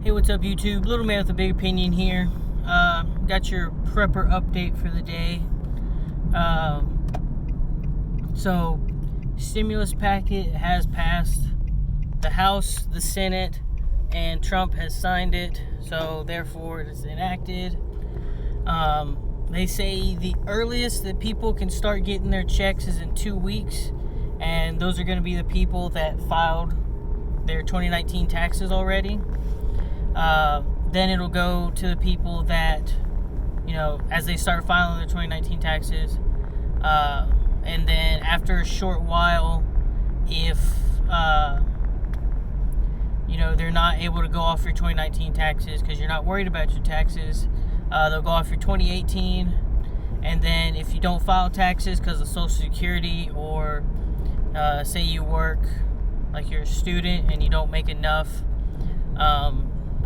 Hey, what's up, YouTube? Little man with a big opinion here. Got your prepper update for the day. So, stimulus packet has passed the House, the Senate, and Trump has signed it. So, therefore, it is enacted. They say the earliest that people can start getting their checks is in 2 weeks, and those are going to be the people that filed their 2019 taxes already. Then it'll go to the people that, as they start filing their 2019 taxes. And then after a short while, if, they're not able to go off your 2019 taxes because you're not worried about your taxes, they'll go off your 2018. And then if you don't file taxes because of Social Security, or say you work, like you're a student and you don't make enough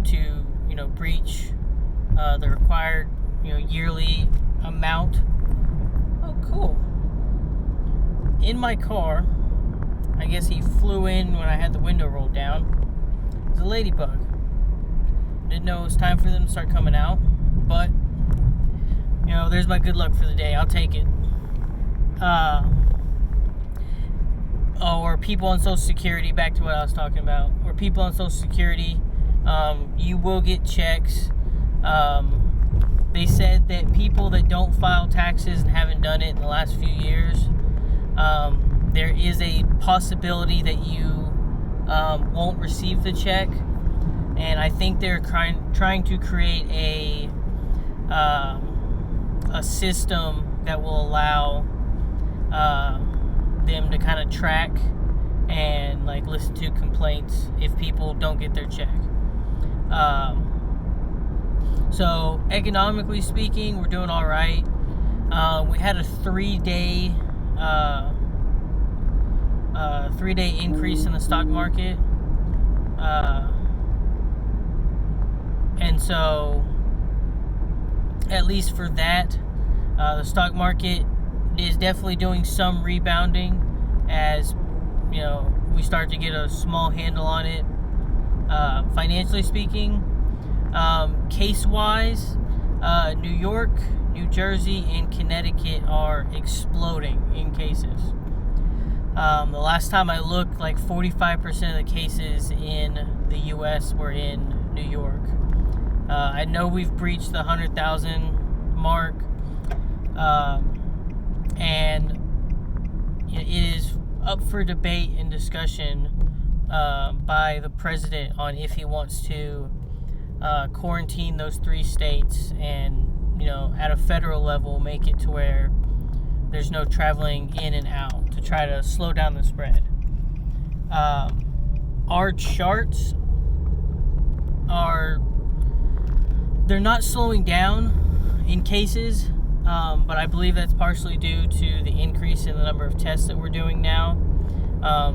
to breach the required yearly amount. Oh, cool. In my car, I guess he flew in when I had the window rolled down. It's a ladybug. Didn't know it was time for them to start coming out, but there's my good luck for the day. I'll take it. Or people on Social Security, back to what I was talking about, or people on Social Security, you will get checks. They said that people that don't file taxes and haven't done it in the last few years, there is a possibility that you won't receive the check. And I think they're trying to create a system that will allow them to kind of track and listen to complaints if people don't get their check. So economically speaking, we're doing all right. We had a 3-day increase in the stock market, and so at least for that, the stock market is definitely doing some rebounding as we start to get a small handle on it, financially speaking. Case-wise, New York, New Jersey, and Connecticut are exploding in cases. The last time I looked, 45% of the cases in the U.S. were in New York. I know we've breached the 100,000 mark, and it is up for debate and discussion by the president on if he wants to quarantine those 3 states and, at a federal level, make it to where there's no traveling in and out to try to slow down the spread. Our charts they're not slowing down in cases, but I believe that's partially due to the increase in the number of tests that we're doing now.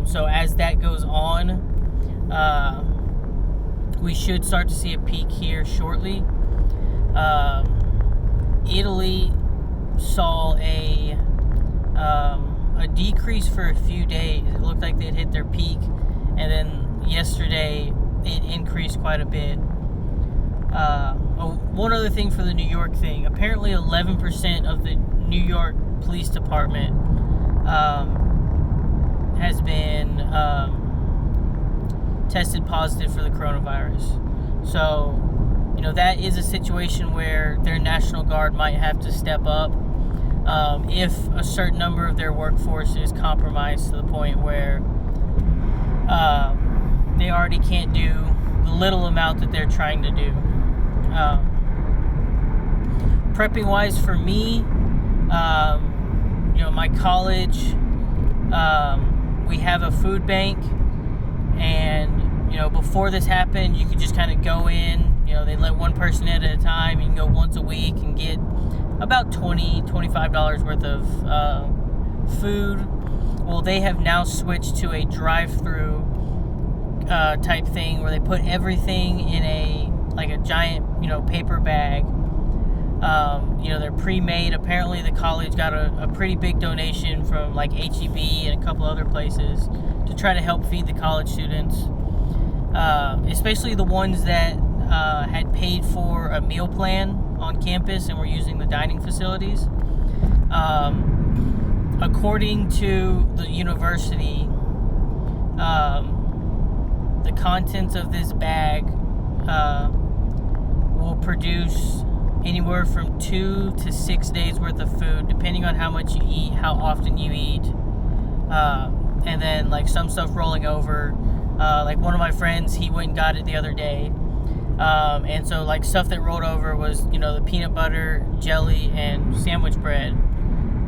So as that goes on, we should start to see a peak here shortly. Italy saw a decrease for a few days. It looked like they'd hit their peak, and then yesterday it increased quite a bit. One other thing for the New York thing. Apparently 11% of the New York Police Department has been tested positive for the coronavirus. So, that is a situation where their National Guard might have to step up if a certain number of their workforce is compromised to the point where they already can't do the little amount that they're trying to do. Prepping wise for me, my college, we have a food bank, and before this happened, you could just kind of go in, they let one person in at a time. You can go once a week and get about $20-$25 worth of food. Well, they have now switched to a drive-through type thing where they put everything in a giant paper bag. They're pre-made. Apparently the college got a pretty big donation from HEB and a couple other places to try to help feed the college students, especially the ones that had paid for a meal plan on campus and were using the dining facilities. According to the university, the contents of this bag will produce anywhere from 2 to 6 days worth of food, depending on how much you eat, how often you eat, and then like some stuff rolling over. Like one of my friends, he went and got it the other day, and so like stuff that rolled over was, you know, the peanut butter, jelly, and sandwich bread.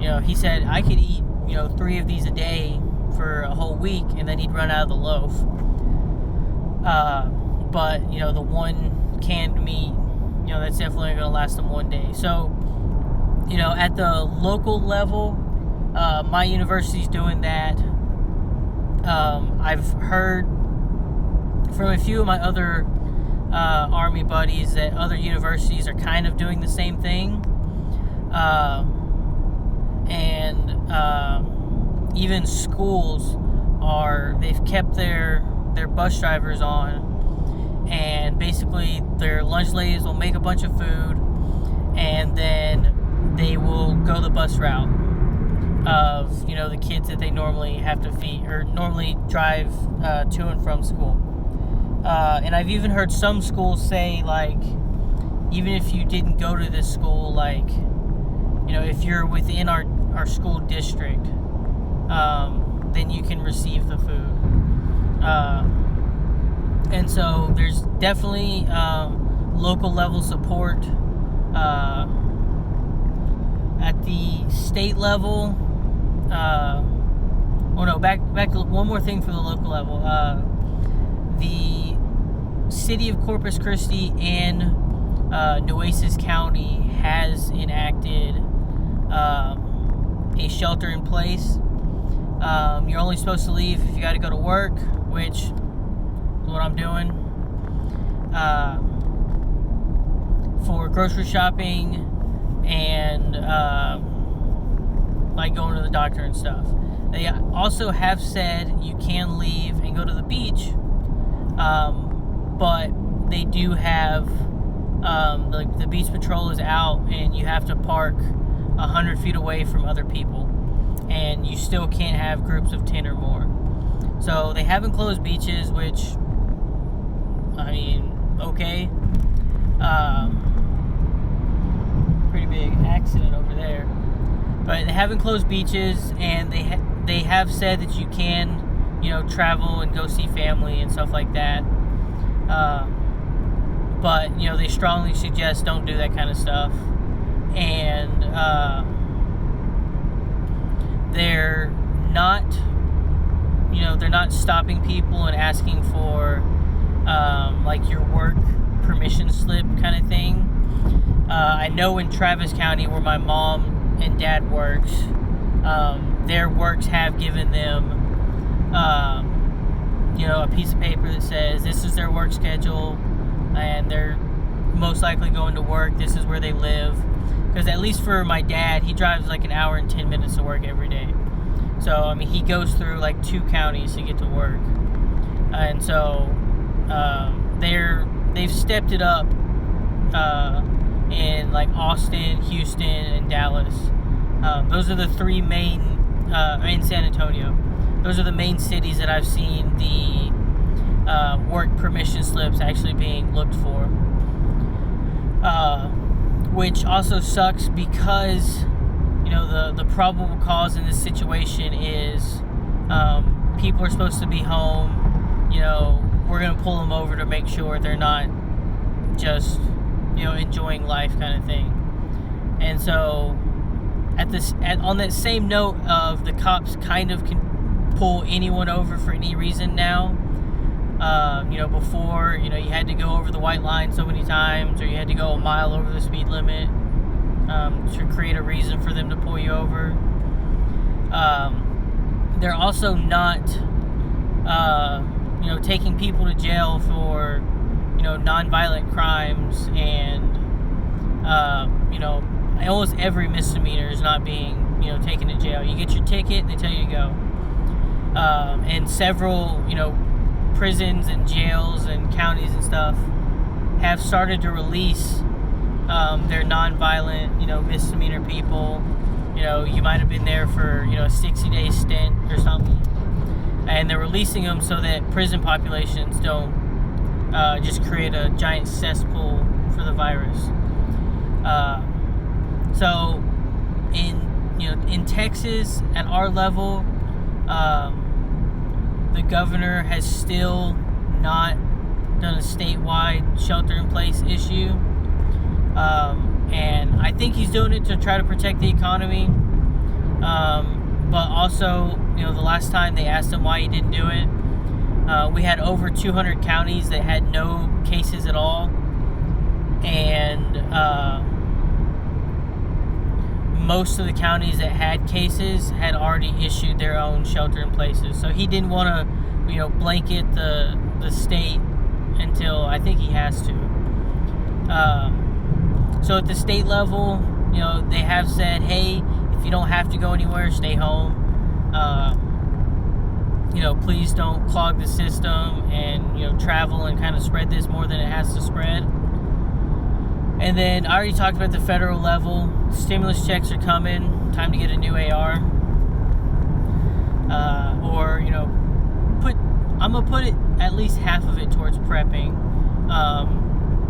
You know, he said I could eat, you know, 3 of these a day for a whole week, and then he'd run out of the loaf. But you know, the one canned meat, you know, that's definitely going to last them 1 day. So, you know, at the local level, my university's doing that. I've heard from a few of my other Army buddies that other universities are kind of doing the same thing. And even schools they've kept their bus drivers on, and basically their lunch ladies will make a bunch of food, and then they will go the bus route of, you know, the kids that they normally have to feed or normally drive to and from school. And I've even heard some schools say, like, even if you didn't go to this school, like, you know, if you're within our school district, then you can receive the food. And so there's definitely local level support. At the state level, back to one more thing for the local level. The city of Corpus Christi and Nueces County has enacted a shelter in place. You're only supposed to leave if you got to go to work, which is what I'm doing. For grocery shopping and like going to the doctor and stuff. They also have said you can leave and go to the beach, but they do have the beach patrol is out, and you have to park 100 feet away from other people, and you still can't have groups of 10 or more. So they haven't closed beaches, which, I mean, okay. Pretty big accident over there. But they haven't closed beaches, and they have said that you can, you know, travel and go see family and stuff like that. But, you know, they strongly suggest don't do that kind of stuff. And they're not, you know, they're not stopping people and asking for like your work permission slip kind of thing. I know in Travis County, where my mom and dad works, their works have given them you know, a piece of paper that says this is their work schedule, and they're most likely going to work. This is where they live. Because at least for my dad, he drives like an hour and 10 minutes to work every day. So, I mean, he goes through like 2 counties to get to work. And so they've stepped it up in like Austin, Houston, and Dallas. Those are the 3 main, in San Antonio. Those are the main cities that I've seen the work permission slips actually being looked for. Which also sucks because, you know, the probable cause in this situation is people are supposed to be home. You know, we're going to pull them over to make sure they're not just, you know, enjoying life kind of thing. And so on that same note of the cops kind of can pull anyone over for any reason now. You know, before, you know, you had to go over the white line so many times, or you had to go a mile over the speed limit to create a reason for them to pull you over. They're also not, you know, taking people to jail for, you know, nonviolent crimes, and, you know, almost every misdemeanor is not being, you know, taken to jail. You get your ticket, they tell you to go. And several, you know, prisons and jails and counties and stuff have started to release their non-violent, misdemeanor people. You might have been there for, a 60-day stint or something. And they're releasing them so that prison populations don't just create a giant cesspool for the virus. So in Texas, at our level, the governor has still not done a statewide shelter-in-place issue. And I think he's doing it to try to protect the economy. But also, the last time they asked him why he didn't do it, we had over 200 counties that had no cases at all. And most of the counties that had cases had already issued their own shelter-in-places. So he didn't want to, blanket the state until I think he has to. So at the state level, they have said, hey, if you don't have to go anywhere, stay home. Please don't clog the system and, travel and kind of spread this more than it has to spread. And then I already talked about the federal level. Stimulus checks are coming. Time to get a new AR. I'm going to put it, at least half of it towards prepping.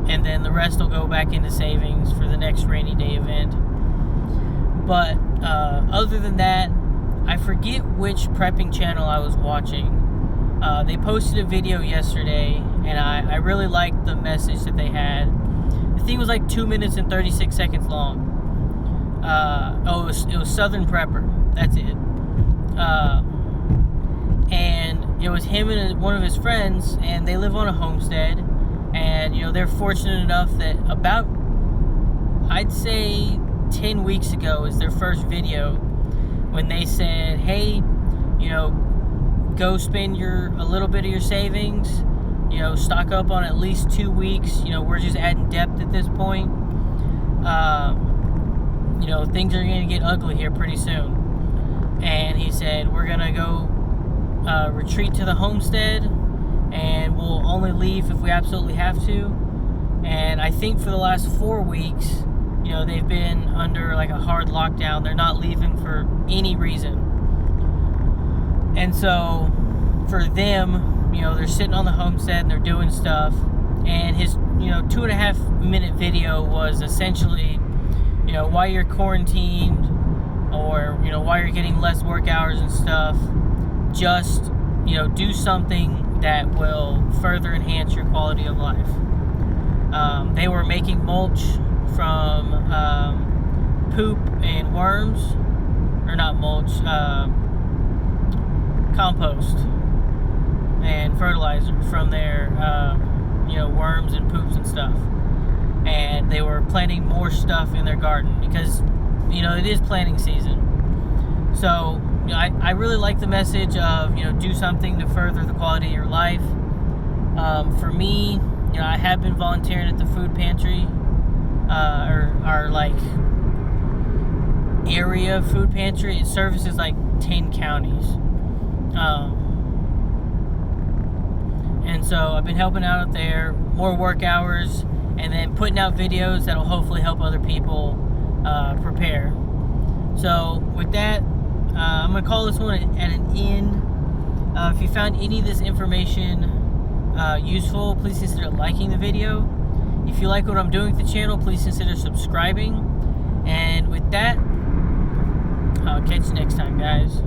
And then the rest will go back into savings for the next rainy day event. But other than that, I forget which prepping channel I was watching. They posted a video yesterday, and I really liked the message that they had. The thing was like 2 minutes and 36 seconds long. It was Southern Prepper. That's it. And it was him and one of his friends, and they live on a homestead. And, they're fortunate enough that about, I'd say 10 weeks ago is their first video when they said, hey, go spend a little bit of your savings, stock up on at least 2 weeks. We're just adding depth at this point. Things are going to get ugly here pretty soon. And he said, we're going to go retreat to the homestead, and we'll only leave if we absolutely have to. And I think for the last 4 weeks, they've been under like a hard lockdown. They're not leaving for any reason. And so for them, they're sitting on the homestead and they're doing stuff. And his, 2.5 minute video was essentially, why you're quarantined, or, why you're getting less work hours and stuff. Just, do something that will further enhance your quality of life. They were making mulch from poop and worms, or not mulch, compost and fertilizer from their worms and poops and stuff. And they were planting more stuff in their garden because it is planting season. So I really like the message of do something to further the quality of your life. For me, I have been volunteering at the food pantry, our like area food pantry. It services like 10 counties. And so I've been helping out there, more work hours, and then putting out videos that'll hopefully help other people prepare. So with that, I'm going to call this one at an end. If you found any of this information useful, please consider liking the video. If you like what I'm doing with the channel, please consider subscribing. And with that, I'll catch you next time, guys.